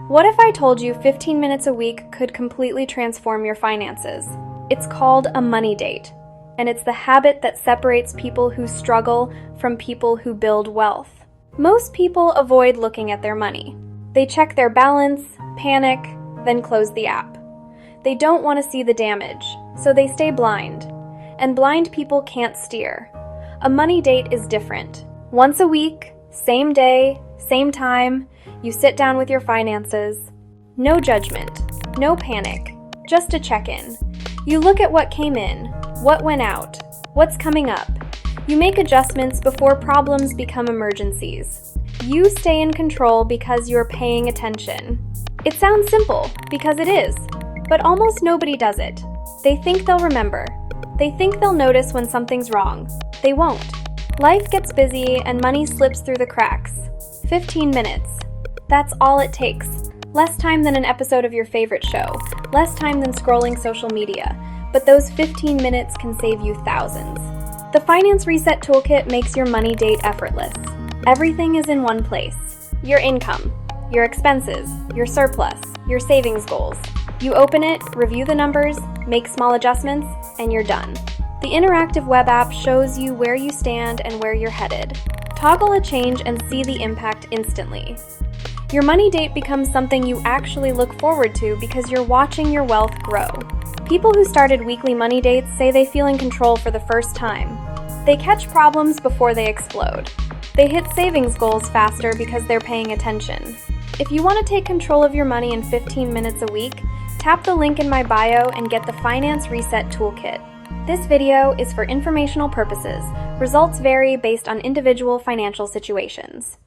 What if I told you 15 minutes a week could completely transform your finances? It's called a money date, and it's the habit that separates people who struggle from people who build wealth. Most people avoid looking at their money. They check their balance, panic, then close the app. They don't want to see the damage, so they stay blind. And blind people can't steer. A money date is different. Once a week, same day, same time, you sit down with your finances. No judgment, no panic, just a check-in. You look at what came in, what went out, what's coming up. You make adjustments before problems become emergencies. You stay in control because you're paying attention. It sounds simple, because it is, but almost nobody does it. They think they'll remember. They think they'll notice when something's wrong. They won't. Life gets busy and money slips through the cracks. 15 minutes. That's all it takes. Less time than an episode of your favorite show. Less time than scrolling social media. But those 15 minutes can save you thousands. The Finance Reset Toolkit makes your money date effortless. Everything is in one place. Your income, your expenses, your surplus, your savings goals. You open it, review the numbers, make small adjustments, and you're done. The interactive web app shows you where you stand and where you're headed. Toggle a change and see the impact instantly. Your money date becomes something you actually look forward to because you're watching your wealth grow. People who started weekly money dates say they feel in control for the first time. They catch problems before they explode. They hit savings goals faster because they're paying attention. If you want to take control of your money in 15 minutes a week, tap the link in my bio and get the Finance Reset Toolkit. This video is for informational purposes. Results vary based on individual financial situations.